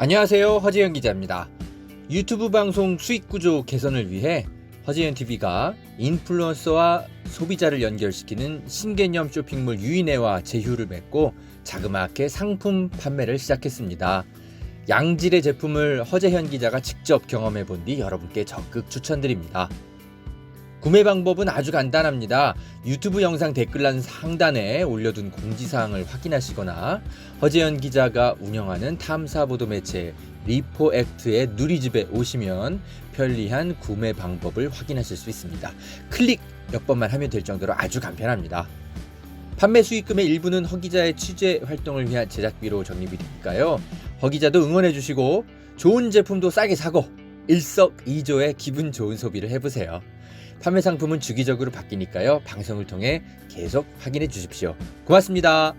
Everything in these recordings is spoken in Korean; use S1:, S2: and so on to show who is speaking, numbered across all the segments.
S1: 안녕하세요, 허재현 기자입니다. 유튜브 방송 수익구조 개선을 위해 허재현TV가 인플루언서와 소비자를 연결시키는 신개념 쇼핑몰 유인회와 제휴를 맺고 자그마하게 상품 판매를 시작했습니다. 양질의 제품을 허재현 기자가 직접 경험해 본 뒤 여러분께 적극 추천드립니다. 구매 방법은 아주 간단합니다. 유튜브 영상 댓글란 상단에 올려둔 공지사항을 확인하시거나 허재현 기자가 운영하는 탐사보도 매체 리포액트의 누리집에 오시면 편리한 구매 방법을 확인하실 수 있습니다. 클릭 몇 번만 하면 될 정도로 아주 간편합니다. 판매 수익금의 일부는 허 기자의 취재 활동을 위한 제작비로 적립이 되니까요. 허 기자도 응원해 주시고 좋은 제품도 싸게 사고 일석이조의 기분 좋은 소비를 해보세요. 판매 상품은 주기적으로 바뀌니까요. 방송을 통해 계속 확인해 주십시오. 고맙습니다.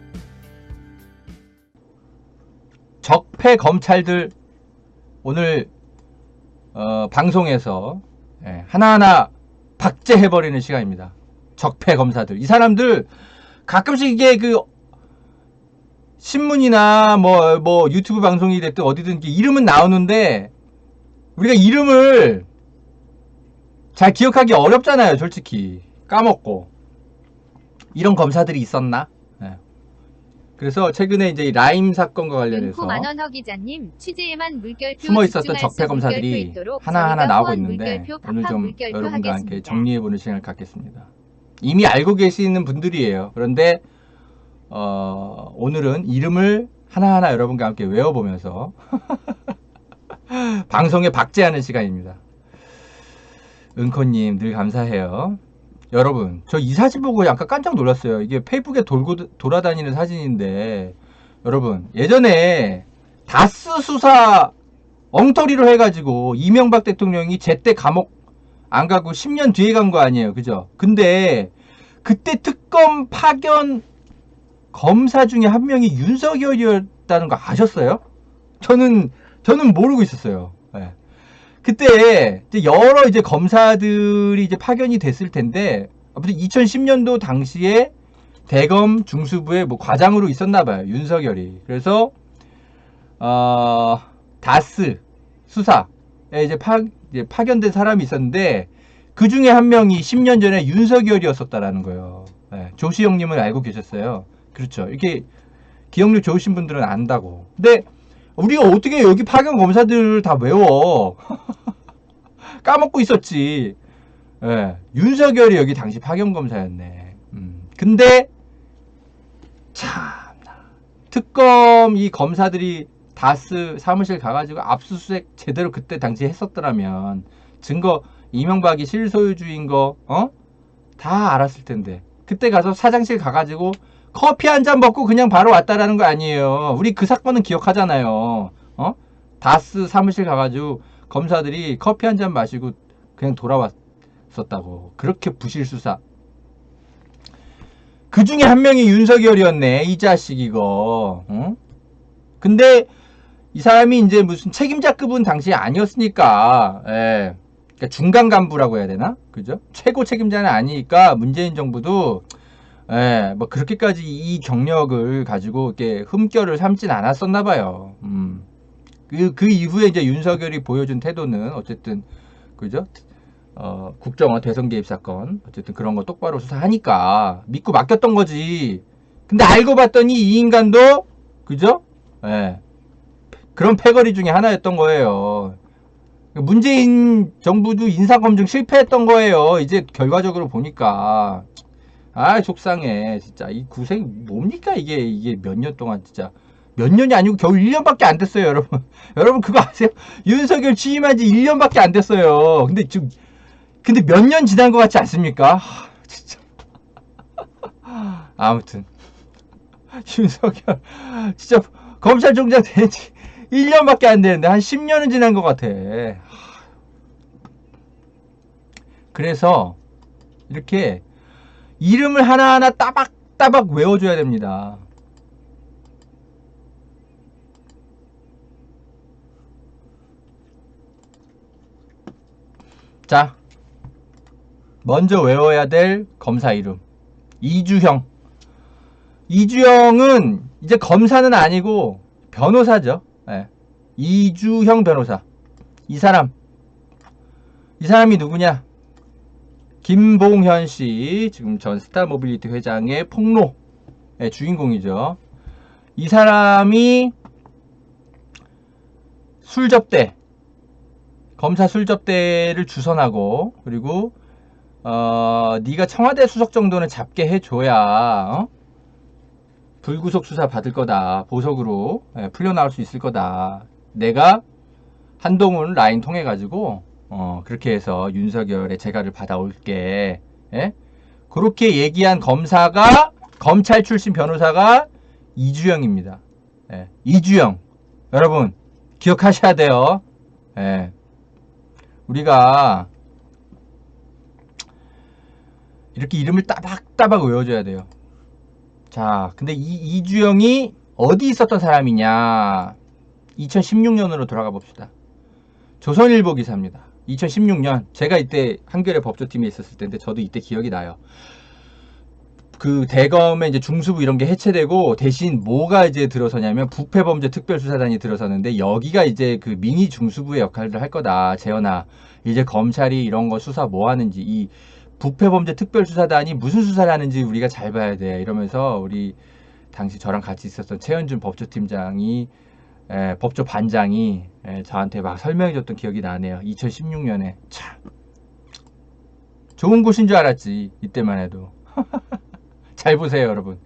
S2: 적폐 검찰들 오늘 방송에서 하나하나 박제해버리는 시간입니다. 적폐 검사들. 이 사람들 가끔씩 이게 그 신문이나 뭐 유튜브 방송이 됐든 어디든 이름은 나오는데 우리가 이름을 잘 기억하기 어렵잖아요. 솔직히 까먹고. 이런 검사들이 있었나? 네. 그래서 최근에 이제 라임 사건과 관련해서
S3: 만원 허 기자님, 취재에만 물결표
S2: 숨어 있었던 적폐 검사들이 하나하나 나오고 있는데 오늘 좀 여러분과 함께 정리해보는 시간을 갖겠습니다. 이미 알고 계시는 분들이에요. 그런데 오늘은 이름을 하나하나 여러분과 함께 외워보면서 방송에 박제하는 시간입니다. 은코님 늘 감사해요. 여러분, 저 이 사진 보고 약간 깜짝 놀랐어요. 이게 페이북에 돌아다니는 사진인데, 여러분, 예전에 다스 수사 엉터리로 해가지고 이명박 대통령이 제때 감옥 안 가고 10년 뒤에 간 거 아니에요. 그죠? 근데 그때 특검 파견 검사 중에 한 명이 윤석열이었다는 거 아셨어요? 저는 모르고 있었어요. 네. 그때 이제 여러 이제 검사들이 이제 파견이 됐을 텐데 아무튼 2010년도 당시에 대검 중수부의 뭐 과장으로 있었나 봐요. 윤석열이. 그래서 다스 수사에 이제 파견된 사람이 있었는데 그 중에 한 명이 10년 전에 윤석열이었었다라는 거예요. 네, 조시영님을 알고 계셨어요. 그렇죠. 이렇게 기억력 좋으신 분들은 안다고. 근데 우리가 어떻게 여기 파견 검사들을 다 외워? 까먹고 있었지. 예, 윤석열이 여기 당시 파견 검사였네. 근데 참나 특검 이 검사들이 다스 사무실 가가지고 압수수색 제대로 그때 당시 했었더라면 증거 이명박이 실소유주인 거 다 알았을 텐데 그때 가서 사장실 가가지고 커피 한 잔 먹고 그냥 바로 왔다라는 거 아니에요. 우리 그 사건은 기억하잖아요. 다스 사무실 가가지고 검사들이 커피 한 잔 마시고 그냥 돌아왔었다고. 그렇게 부실 수사. 그 중에 한 명이 윤석열이었네. 이 자식 이거. 근데 이 사람이 이제 무슨 책임자급은 당시에 아니었으니까, 예. 그러니까 중간 간부라고 해야 되나? 그죠? 최고 책임자는 아니니까 문재인 정부도 예, 뭐 그렇게까지 이 경력을 가지고 이렇게 흠결을 삼진 않았었나 봐요. 그 이후에 이제 윤석열이 보여준 태도는 어쨌든 그죠? 국정원 대선 개입 사건 어쨌든 그런 거 똑바로 수사하니까 믿고 맡겼던 거지. 근데 알고 봤더니 이 인간도 그죠? 예. 그런 패거리 중에 하나였던 거예요. 문재인 정부도 인사검증 실패했던 거예요. 이제 결과적으로 보니까. 아 속상해 진짜. 이 구생 뭡니까 이게 몇 년 동안 진짜 몇 년이 아니고 겨우 1년밖에 안 됐어요. 여러분 그거 아세요? 윤석열 취임한 지 1년밖에 안 됐어요. 근데 몇 년 지난 것 같지 않습니까? 진짜 아무튼 윤석열 진짜 검찰총장 된 지 1년밖에 안 되는데 한 10년은 지난 것 같아. 그래서 이렇게 이름을 하나하나 따박따박 외워줘야 됩니다. 자, 먼저 외워야 될 검사 이름. 이주형. 이주형은 이제 검사는 아니고 변호사죠. 네. 이주형 변호사. 이 사람이 누구냐? 김봉현 씨, 지금 전 스타모빌리티 회장의 폭로의 주인공이죠. 이 사람이 술접대, 검사 술접대를 주선하고, 그리고 네가 청와대 수석 정도는 잡게 해줘야 불구속 수사 받을 거다. 보석으로 풀려 나올 수 있을 거다. 내가 한동훈 라인 통해 가지고 그렇게 해서 윤석열의 재갈을 받아올게. 예? 그렇게 얘기한 검사가, 검찰 출신 변호사가 이주영입니다. 예. 이주영. 여러분 기억하셔야 돼요. 예. 우리가 이렇게 이름을 따박따박 외워줘야 돼요. 자, 근데 이 이주영이 어디 있었던 사람이냐? 2016년으로 돌아가 봅시다. 조선일보 기사입니다. 2016년 제가 이때 한겨레 법조팀에 있었을 때인데 저도 이때 기억이 나요. 그 대검의 이제 중수부 이런 게 해체되고 대신 뭐가 이제 들어서냐면 부패범죄특별수사단이 들어서는데, 여기가 이제 그 미니 중수부의 역할을 할 거다. 재현아, 이제 검찰이 이런 거 수사 뭐 하는지, 이 부패범죄특별수사단이 무슨 수사를 하는지 우리가 잘 봐야 돼. 이러면서 우리 당시 저랑 같이 있었던 최현준 법조팀장이, 법조 반장이 저한테 막 설명해줬던 기억이 나네요. 2016년에. 참 좋은 곳인 줄 알았지, 이때만 해도. 잘 보세요, 여러분.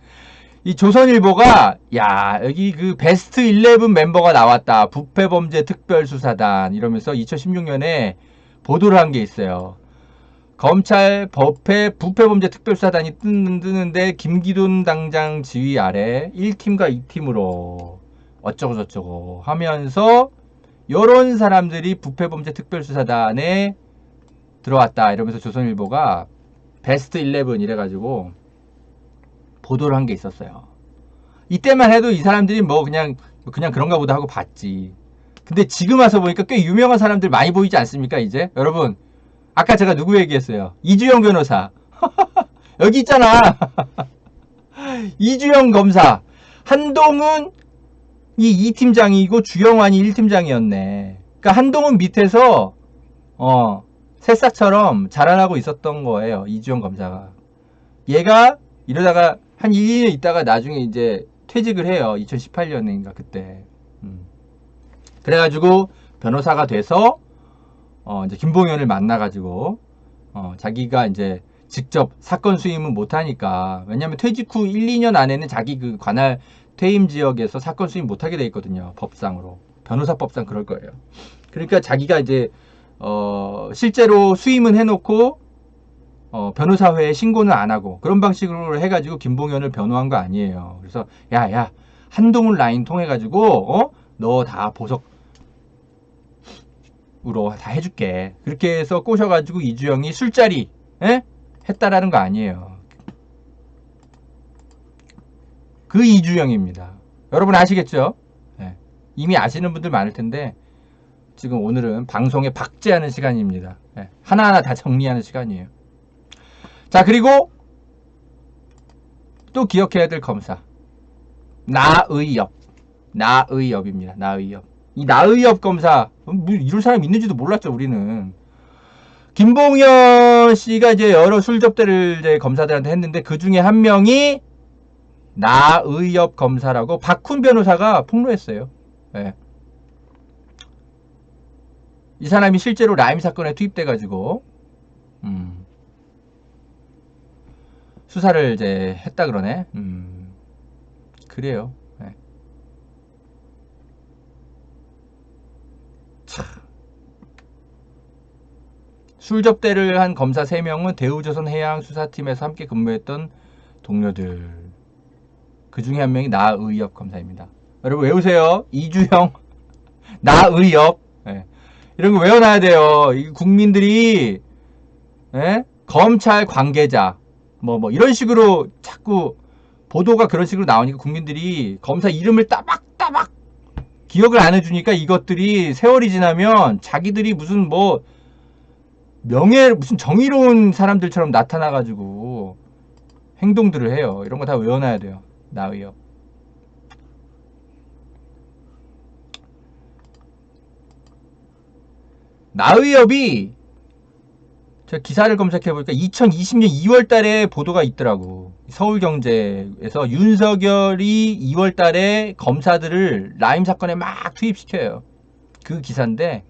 S2: 이 조선일보가, 야, 여기 그 베스트 11 멤버가 나왔다. 부패범죄특별수사단. 이러면서 2016년에 보도를 한 게 있어요. 검찰 부패범죄특별수사단이 뜨는데 김기돈 당장 지휘 아래 1팀과 2팀으로 어쩌고저쩌고 하면서 요런 사람들이 부패범죄특별수사단에 들어왔다. 이러면서 조선일보가 베스트 11 이래가지고 보도를 한 게 있었어요. 이때만 해도 이 사람들이 뭐 그냥 그런가 보다 하고 봤지. 근데 지금 와서 보니까 꽤 유명한 사람들 많이 보이지 않습니까? 이제 여러분, 아까 제가 누구 얘기했어요? 이주영 변호사. 여기 있잖아. 이주영 검사. 한동훈 이 2팀장이고 주영환이 1팀장이었네. 그러니까 한동훈 밑에서 새싹처럼 자라나고 있었던 거예요. 이주영 검사가. 얘가 이러다가 한 1, 2년 있다가 나중에 이제 퇴직을 해요. 2018년인가 그때. 그래가지고 변호사가 돼서 이제 김봉현을 만나가지고 자기가 이제 직접 사건 수임은 못하니까, 왜냐면 퇴직 후 1, 2년 안에는 자기 그 관할 퇴임 지역에서 사건 수임 못하게 돼 있거든요. 법상으로. 변호사법상 그럴 거예요. 그러니까 자기가 이제 실제로 수임은 해놓고 변호사회에 신고는 안 하고 그런 방식으로 해가지고 김봉현을 변호한 거 아니에요. 그래서 야 한동훈 라인 통해가지고 너 다 보석으로 다 해줄게. 그렇게 해서 꼬셔가지고 이주영이 술자리 했다라는 거 아니에요. 그 이주영입니다. 여러분 아시겠죠? 네. 이미 아시는 분들 많을 텐데 지금 오늘은 방송에 박제하는 시간입니다. 네. 하나하나 다 정리하는 시간이에요. 자, 그리고 또 기억해야 될 검사, 나의엽입니다. 나의엽. 이 나의엽 검사, 뭐 이런 사람 있는지도 몰랐죠. 우리는. 김봉현 씨가 이제 여러 술접대를 이제 검사들한테 했는데 그 중에 한 명이 나의엽 검사라고 박훈 변호사가 폭로했어요. 네. 이 사람이 실제로 라임 사건에 투입돼가지고 수사를 이제 했다 그러네. 그래요. 네. 참. 술접대를 한 검사 3명은 대우조선 해양수사팀에서 함께 근무했던 동료들. 그 중에 한 명이 나의엽 검사입니다. 여러분 외우세요. 이주영, 나의엽. 네. 이런 거 외워놔야 돼요. 이 국민들이 검찰 관계자 뭐 이런 식으로 자꾸 보도가 그런 식으로 나오니까 국민들이 검사 이름을 따박따박 기억을 안 해주니까 이것들이 세월이 지나면 자기들이 무슨 뭐 무슨 정의로운 사람들처럼 나타나가지고 행동들을 해요. 이런 거 다 외워놔야 돼요. 나의엽. 나의협이 제가 기사를 검색해보니까 2020년 2월 달에 보도가 있더라고. 서울경제에서 윤석열이 2월 달에 검사들을 라임 사건에 막 투입시켜요. 그 기사인데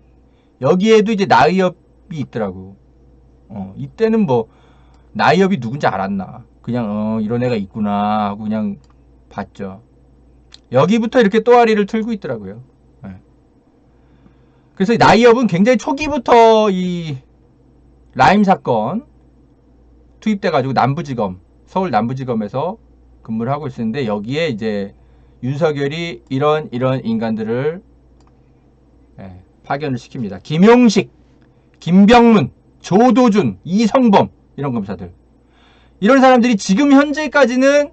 S2: 여기에도 이제 나의협이 있더라고. 이때는 뭐 나의협이 누군지 알았나. 그냥 이런 애가 있구나 하고 그냥 봤죠. 여기부터 이렇게 또아리를 틀고 있더라고요. 네. 그래서 나의협은 굉장히 초기부터 이 라임 사건 투입돼가지고 남부지검, 서울 남부지검에서 근무를 하고 있었는데 여기에 이제 윤석열이 이런 인간들을 파견을 시킵니다. 김용식, 김병문, 조도준, 이성범 이런 검사들. 이런 사람들이 지금 현재까지는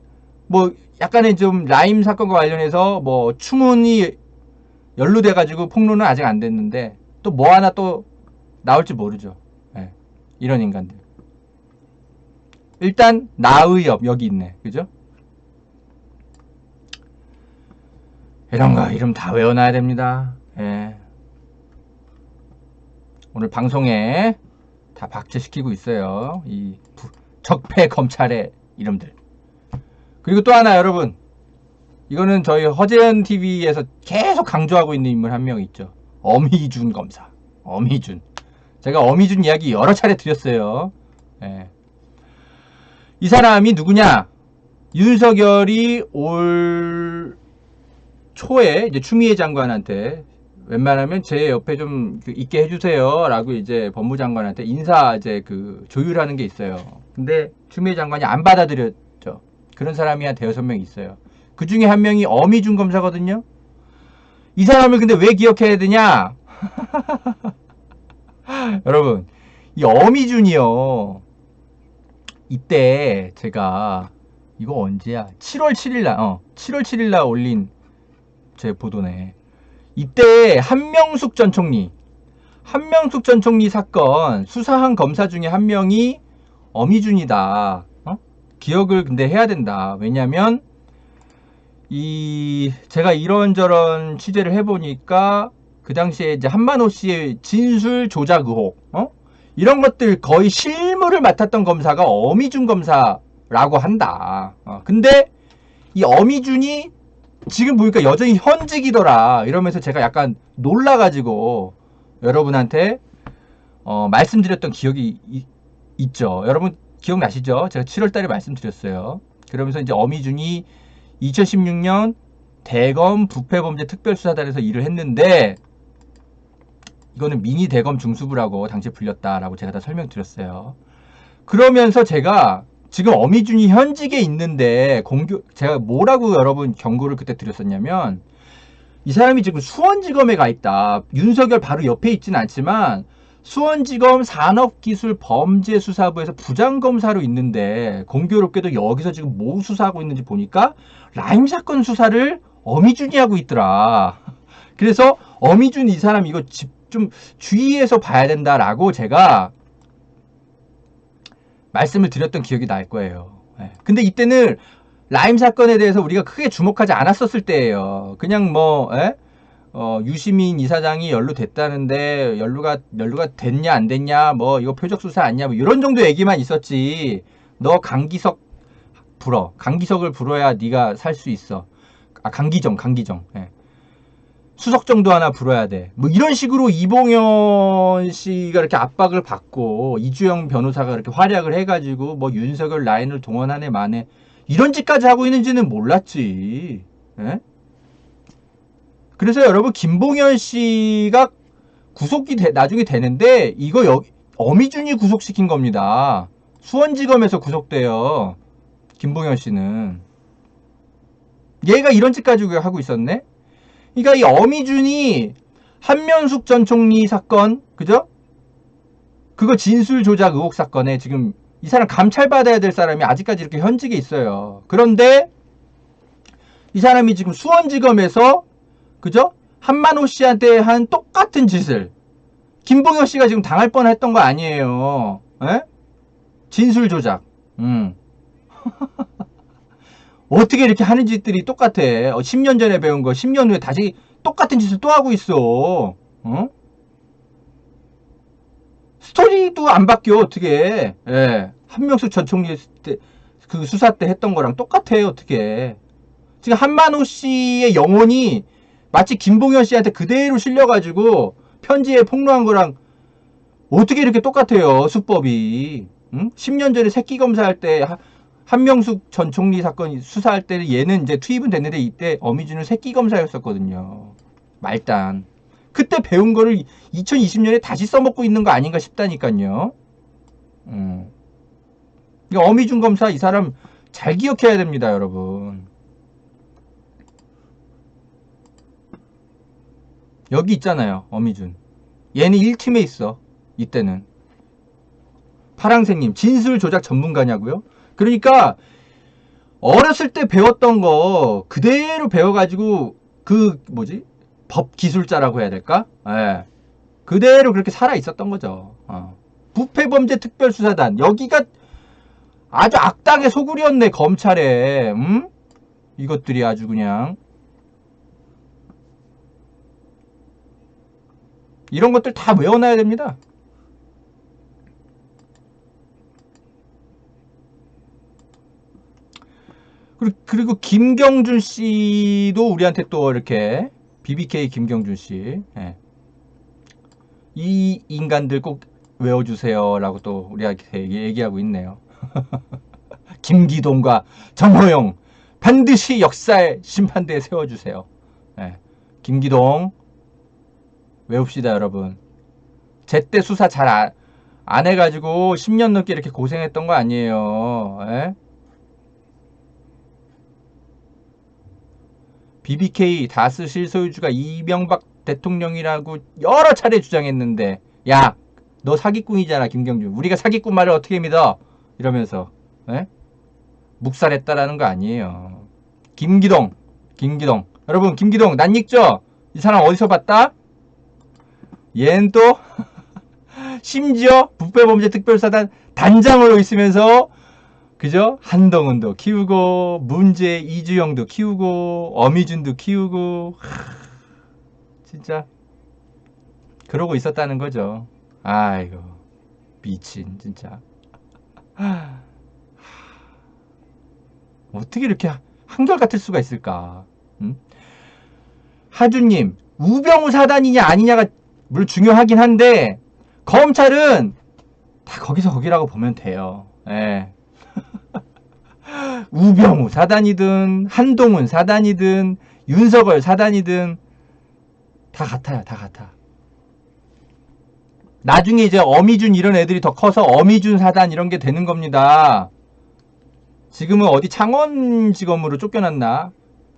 S2: 뭐 약간의 좀 라임 사건과 관련해서 뭐 추문이 연루돼가지고 폭로는 아직 안 됐는데 또 뭐 하나 또 나올지 모르죠. 이런 인간들. 일단 나의협 여기 있네. 그죠? 이런 거 이름 다 외워놔야 됩니다. 오늘 방송에 다 박제시키고 있어요. 이 적폐 검찰의 이름들. 그리고 또 하나 여러분, 이거는 저희 허재현 TV에서 계속 강조하고 있는 인물 한 명 있죠. 엄희준 검사. 엄희준. 제가 엄희준 이야기 여러 차례 드렸어요. 이 사람이 누구냐? 윤석열이 올 초에 이제 추미애 장관한테 웬만하면 제 옆에 좀 있게 해주세요 라고 이제 법무장관한테 인사 이제 그 조율하는 게 있어요. 근데 추미애 장관이 안 받아들였죠. 그런 사람이 한 대여섯 명 있어요. 그 중에 한 명이 엄희준 검사거든요. 이 사람을 근데 왜 기억해야 되냐? 여러분, 이 엄희준이요. 이때 제가 이거 언제야? 7월 7일날 올린 제 보도네. 이때 한명숙 전 총리 사건 수사한 검사 중에 한 명이 엄희준이다. 기억을 근데 해야 된다. 왜냐면 제가 이런저런 취재를 해보니까 그 당시에 이제 한만호 씨의 진술 조작 의혹, 이런 것들 거의 실무를 맡았던 검사가 엄희준 검사라고 한다. 근데 이 엄희준이 지금 보니까 여전히 현직이더라. 이러면서 제가 약간 놀라가지고 여러분한테 말씀드렸던 기억이 있죠. 여러분 기억나시죠? 제가 7월달에 말씀드렸어요. 그러면서 이제 엄희준이 2016년 대검 부패범죄특별수사단에서 일을 했는데 이거는 미니 대검 중수부라고 당시에 불렸다라고 제가 다 설명드렸어요. 그러면서 제가 지금 엄희준이 현직에 있는데 제가 뭐라고 여러분 경고를 그때 드렸었냐면 이 사람이 지금 수원지검에 가 있다. 윤석열 바로 옆에 있지는 않지만 수원지검 산업기술범죄수사부에서 부장검사로 있는데 공교롭게도 여기서 지금 뭐 수사하고 있는지 보니까 라임 사건 수사를 엄희준이 하고 있더라. 그래서 엄희준 이 사람 이거 좀 주의해서 봐야 된다라고 제가 말씀을 드렸던 기억이 날 거예요. 근데 이때는 라임 사건에 대해서 우리가 크게 주목하지 않았었을 때예요. 그냥 뭐 유시민 이사장이 연루됐다는데 연루가 됐냐 안 됐냐 뭐 이거 표적 수사 아니냐 뭐 이런 정도 얘기만 있었지. 너 강기석을 불어야 네가 살 수 있어. 강기정. 수석 정도 하나 불어야 돼. 뭐 이런 식으로 이봉현 씨가 이렇게 압박을 받고 이주영 변호사가 이렇게 활약을 해가지고 뭐 윤석열 라인을 동원한 애 만에 이런 짓까지 하고 있는지는 몰랐지. 그래서 여러분 김봉현 씨가 구속이 나중에 되는데 이거 엄희준이 구속시킨 겁니다. 수원지검에서 구속돼요. 김봉현 씨는. 얘가 이런 짓까지 하고 있었네. 그러니까 이 엄희준이 한명숙 전 총리 사건, 그죠? 그거 진술 조작 의혹 사건에 지금 이 사람 감찰받아야 될 사람이 아직까지 이렇게 현직에 있어요. 그런데 이 사람이 지금 수원지검에서, 그죠? 한만호 씨한테 한 똑같은 짓을 김봉현 씨가 지금 당할 뻔했던 거 아니에요. 진술 조작. 어떻게 이렇게 하는 짓들이 똑같아. 10년 전에 배운 거 10년 후에 다시 똑같은 짓을 또 하고 있어. 스토리도 안 바뀌어 어떻게? 예. 한명숙 전 총리 때 그 수사 때 했던 거랑 똑같아요 어떻게? 지금 한만호 씨의 영혼이 마치 김봉현 씨한테 그대로 실려가지고 편지에 폭로한 거랑 어떻게 이렇게 똑같아요 수법이? 응? 10년 전에 새끼 검사할 때 한명숙 전 총리 사건 수사할 때 얘는 이제 투입은 됐는데 이때 어미준은 새끼 검사였었거든요. 말단. 그때 배운 거를 2020년에 다시 써먹고 있는 거 아닌가 싶다니까요. 어미준 검사 이 사람 잘 기억해야 됩니다, 여러분. 여기 있잖아요, 어미준. 얘는 1팀에 있어. 이때는. 파랑새님, 진술 조작 전문가냐고요? 그러니까 어렸을 때 배웠던 거 그대로 배워가지고 그 뭐지? 법 기술자라고 해야 될까? 예. 그대로 그렇게 살아 있었던 거죠. 부패범죄 특별수사단 여기가 아주 악당의 소굴이었네 검찰에. 이것들이 아주 그냥 이런 것들 다 외워놔야 됩니다. 그리고 김경준 씨도 우리한테 또 이렇게 BBK 김경준 씨, 예. 이 인간들 꼭 외워주세요 라고 또 우리한테 얘기하고 있네요. 김기동과 정호영 반드시 역사의 심판대에 세워주세요. 예. 김기동 외웁시다 여러분. 제때 수사 잘 안 해가지고 10년 넘게 이렇게 고생했던 거 아니에요. 예? BBK 다스 실소유주가 이명박 대통령이라고 여러 차례 주장했는데 야, 너 사기꾼이잖아 김경준. 우리가 사기꾼 말을 어떻게 믿어? 이러면서 에? 묵살했다라는 거 아니에요. 김기동 여러분 김기동 낯익죠? 이 사람 어디서 봤다? 얘는 또 심지어 부패범죄특별사단 단장으로 있으면서 그죠? 한동훈도 키우고 문제 이주영도 키우고 어미준도 키우고 진짜 그러고 있었다는 거죠. 아이고 미친 진짜. 어떻게 이렇게 한결같을 수가 있을까? 응? 하주님 우병우 사단이냐 아니냐가 물론 중요하긴 한데 검찰은 다 거기서 거기라고 보면 돼요. 예. 우병우 사단이든 한동훈 사단이든 윤석열 사단이든 다 같아요. 다 같아. 나중에 이제 어미준 이런 애들이 더 커서 어미준 사단 이런 게 되는 겁니다. 지금은 어디 창원지검으로 쫓겨났나?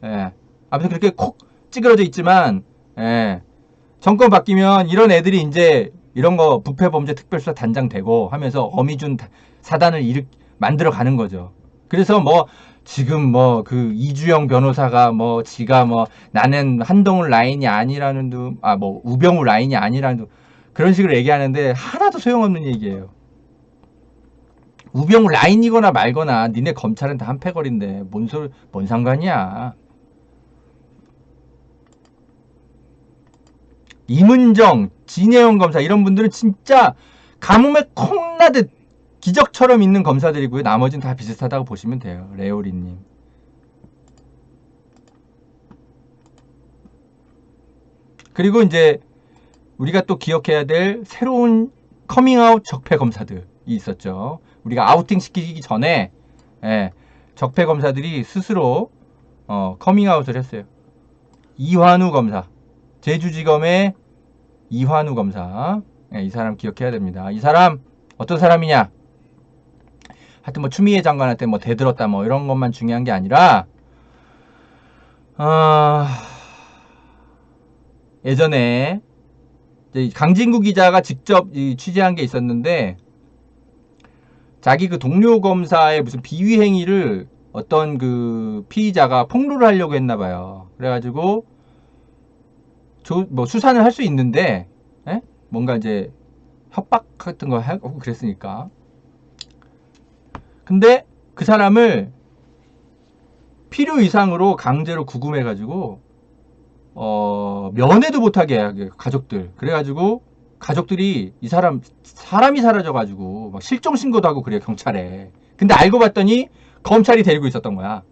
S2: 예. 아무튼 그렇게 콕 찌그러져 있지만 예. 정권 바뀌면 이런 애들이 이제 이런 거 부패범죄 특별수사 단장 되고 하면서 어미준 사단을 만들어 가는 거죠. 그래서 뭐 지금 뭐 그 이주영 변호사가 뭐 지가 뭐 나는 한동훈 라인이 아니라는 둥, 뭐 우병우 라인이 아니라는 둥 그런 식으로 얘기하는데 하나도 소용없는 얘기예요. 우병우 라인이거나 말거나 니네 검찰은 다 한패거리인데 뭔 상관이야. 이문정, 진혜영 검사 이런 분들은 진짜 가뭄에 콩나듯 기적처럼 있는 검사들이고요. 나머지는 다 비슷하다고 보시면 돼요. 레오리님. 그리고 이제 우리가 또 기억해야 될 새로운 커밍아웃 적폐 검사들이 있었죠. 우리가 아우팅 시키기 전에 적폐 검사들이 스스로 커밍아웃을 했어요. 이환우 검사. 제주지검의 이환우 검사. 이 사람 기억해야 됩니다. 이 사람 어떤 사람이냐? 하여튼 뭐 추미애 장관한테 뭐 대들었다 뭐 이런 것만 중요한 게 아니라 예전에 강진구 기자가 직접 취재한 게 있었는데 자기 그 동료 검사의 무슨 비위 행위를 어떤 그 피의자가 폭로를 하려고 했나 봐요. 그래가지고 뭐 수사는 할 수 있는데 뭔가 이제 협박 같은 거 하고 그랬으니까. 근데 그 사람을 필요 이상으로 강제로 구금해가지고 면회도 못하게 가족들 그래가지고 가족들이 이 사람이 사라져가지고 막 실종 신고도 하고 그래요, 경찰에. 근데 알고 봤더니 검찰이 데리고 있었던 거야.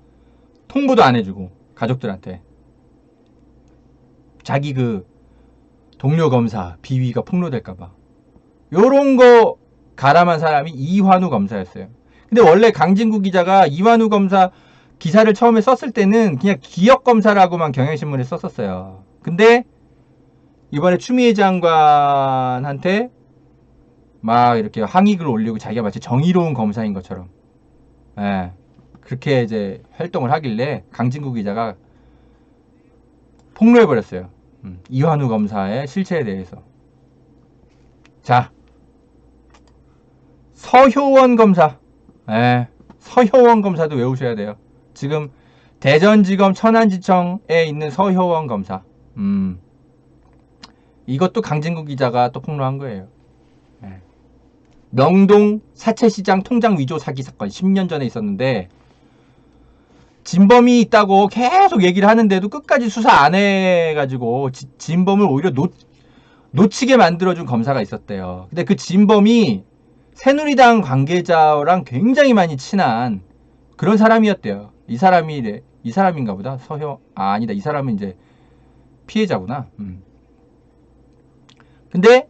S2: 통보도 안 해주고 가족들한테. 자기 그 동료 검사 비위가 폭로될까봐. 요런 거 가람한 사람이 이환우 검사였어요. 근데 원래 강진구 기자가 이환우 검사 기사를 처음에 썼을 때는 그냥 기억검사라고만 경향신문에 썼었어요. 근데 이번에 추미애 장관한테 막 이렇게 항의글 올리고 자기가 마치 정의로운 검사인 것처럼, 예, 그렇게 이제 활동을 하길래 강진구 기자가 폭로해버렸어요. 이환우 검사의 실체에 대해서. 자, 서효원 검사. 예, 서효원 검사도 외우셔야 돼요. 지금 대전지검 천안지청에 있는 서효원 검사. 이것도 강진구 기자가 또 폭로한 거예요. 예. 명동 사채시장 통장 위조 사기 사건 10년 전에 있었는데 진범이 있다고 계속 얘기를 하는데도 끝까지 수사 안 해가지고 진범을 오히려 놓치게 만들어준 검사가 있었대요. 근데 그 진범이 새누리당 관계자랑 굉장히 많이 친한 그런 사람이었대요. 이 사람인가 보다. 아니다. 이 사람은 이제 피해자구나. 근데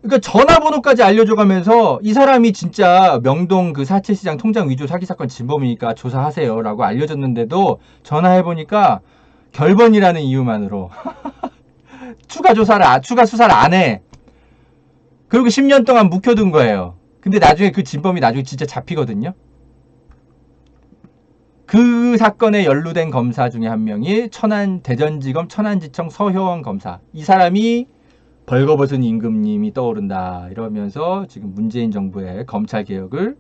S2: 그러니까 전화번호까지 알려줘가면서 이 사람이 진짜 명동 그 사채시장 통장 위조 사기 사건 진범이니까 조사하세요라고 알려줬는데도 전화해보니까 결번이라는 이유만으로 추가 수사를 안 해. 그리고 10년 동안 묵혀둔 거예요. 근데 나중에 그 진범이 나중에 진짜 잡히거든요. 그 사건에 연루된 검사 중에 한 명이 대전지검 천안지청 서효원 검사. 이 사람이 벌거벗은 임금님이 떠오른다 이러면서 지금 문재인 정부의 검찰 개혁을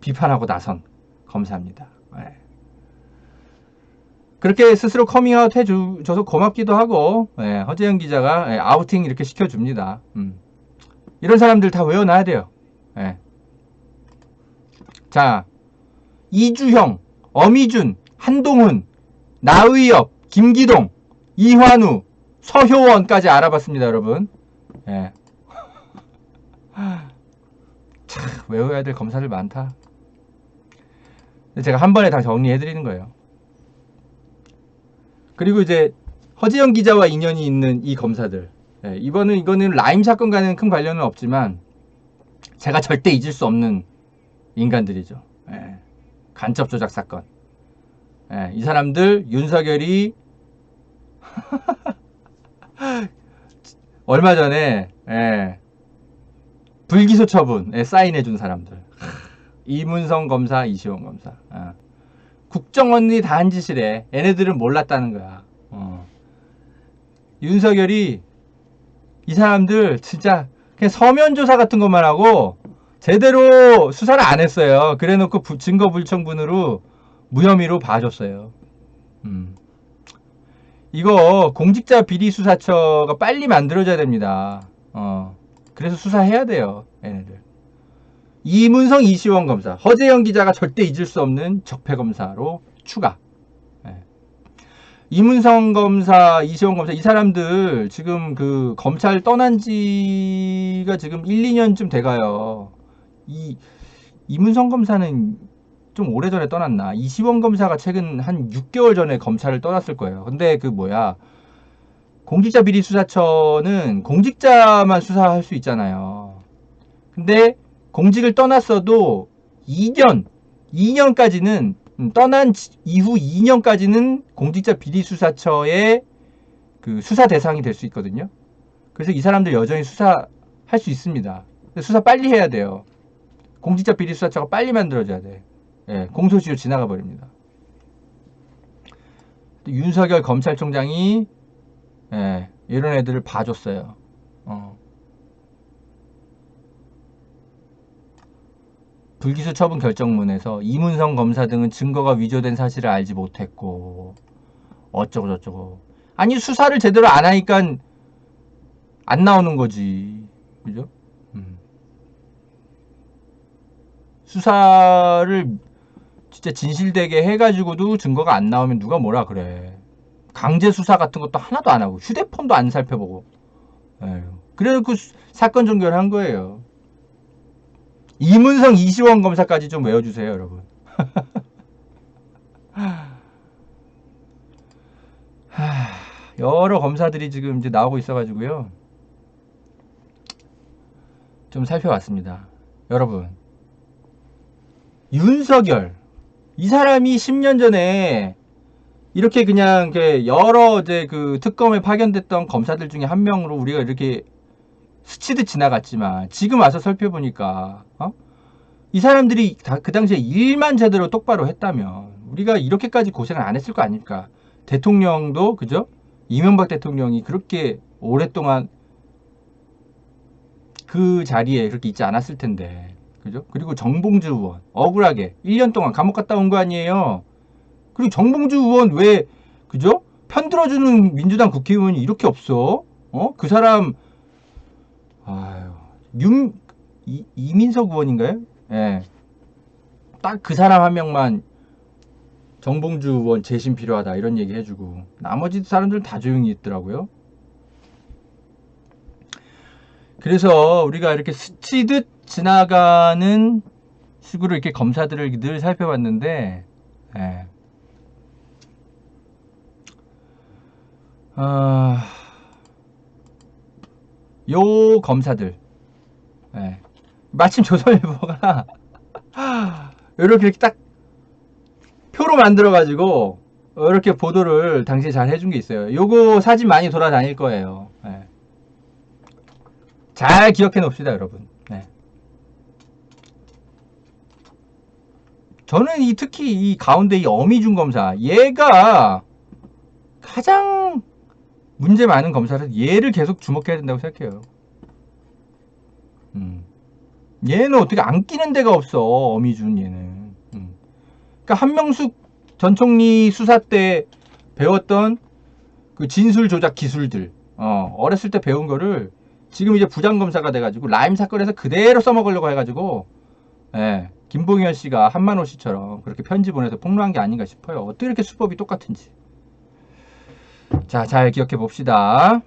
S2: 비판하고 나선 검사입니다. 네. 그렇게 스스로 커밍아웃 해줘서 고맙기도 하고, 네, 허재영 기자가, 네, 아우팅 이렇게 시켜줍니다. 이런 사람들 다 외워놔야 돼요. 네. 자, 이주형, 엄희준, 한동훈, 나의엽, 김기동, 이환우, 서효원까지 알아봤습니다, 여러분. 예. 참, 외워야 될 검사들 많다. 제가 한 번에 다 정리해드리는 거예요. 그리고 이제 허지영 기자와 인연이 있는 이 검사들. 예, 이거는 라임 사건과는 큰 관련은 없지만 제가 절대 잊을 수 없는 인간들이죠. 예. 간첩 조작 사건. 예, 이 사람들 윤석열이 얼마 전에, 예, 불기소 처분에 사인해준 사람들. 이문성 검사, 이시원 검사. 국정원이 다 한 짓이래. 얘네들은 몰랐다는 거야. 윤석열이 이 사람들 진짜 그냥 서면조사 같은 것만 하고 제대로 수사를 안 했어요. 그래놓고 증거불충분으로 무혐의로 봐줬어요. 이거 공직자 비리수사처가 빨리 만들어져야 됩니다. 그래서 수사해야 돼요, 얘네들. 이문성, 이시원 검사, 허재영 기자가 절대 잊을 수 없는 적폐검사로 추가. 예. 이문성 검사, 이시원 검사, 이 사람들 지금 그 검찰 떠난 지가 지금 1, 2년쯤 돼가요. 이문성 검사는 좀 오래전에 떠났나? 이시원 검사가 최근 한 6개월 전에 검찰을 떠났을 거예요. 근데 그 공직자 비리 수사처는 공직자만 수사할 수 있잖아요. 근데 공직을 떠났어도 2년까지는 떠난 이후 2년까지는 공직자 비리 수사처의 그 수사 대상이 될 수 있거든요. 그래서 이 사람들 여전히 수사할 수 있습니다. 수사 빨리 해야 돼요. 공직자 비리 수사처가 빨리 만들어져야 돼. 예, 공소시효 지나가 버립니다. 윤석열 검찰총장이, 예, 이런 애들을 봐줬어요. 불기소 처분 결정문에서 이문성 검사 등은 증거가 위조된 사실을 알지 못했고 어쩌고 저쩌고. 아니, 수사를 제대로 안 하니까 안 나오는 거지, 그죠? 수사를 진짜 진실되게 해가지고도 증거가 안 나오면 누가 뭐라 그래. 강제 수사 같은 것도 하나도 안 하고 휴대폰도 안 살펴보고 에휴. 그래놓고 사건 종결한 거예요. 이문성, 이시원 검사까지 좀 외워주세요, 여러분. 여러 검사들이 지금 이제 나오고 있어가지고요. 좀 살펴봤습니다. 여러분, 윤석열, 이 사람이 10년 전에 이렇게 그냥 여러 이제 그 특검에 파견됐던 검사들 중에 한 명으로 우리가 이렇게 스치듯 지나갔지만, 지금 와서 살펴보니까 이 사람들이 그 당시에 일만 제대로 똑바로 했다면 우리가 이렇게까지 고생을 안 했을 거 아닙니까? 대통령도, 그죠? 이명박 대통령이 그렇게 오랫동안 그 자리에 그렇게 있지 않았을 텐데, 그죠? 그리고 정봉주 의원 억울하게 1년 동안 감옥 갔다 온 거 아니에요. 그리고 정봉주 의원 왜, 그죠? 편들어주는 민주당 국회의원이 이렇게 없어? 그 사람, 아유, 이민석 의원인가요? 예. 딱 그 사람 한 명만 정봉주 의원 재심 필요하다 이런 얘기 해주고, 나머지 사람들 다 조용히 있더라고요. 그래서 우리가 이렇게 스치듯 지나가는 식으로 이렇게 검사들을 늘 살펴봤는데, 예. 요 검사들, 예. 마침 조선일보가 이렇게 딱 표로 만들어가지고 이렇게 보도를 당시에 잘 해준 게 있어요. 요거 사진 많이 돌아다닐 거예요. 예. 잘 기억해 놓읍시다, 여러분. 네. 저는 특히 이 가운데 이 어미준 검사, 얘가 가장 문제 많은 검사라서 얘를 계속 주목해야 된다고 생각해요. 얘는 어떻게 안 끼는 데가 없어, 어미준 얘는. 그러니까 한명숙 전 총리 수사 때 배웠던 그 진술 조작 기술들, 어렸을 때 배운 거를 지금 이제 부장검사가 돼가지고 라임 사건에서 그대로 써먹으려고 해가지고, 예, 김봉현 씨가 한만호 씨처럼 그렇게 편지 보내서 폭로한 게 아닌가 싶어요. 어떻게 이렇게 수법이 똑같은지. 자, 잘 기억해 봅시다.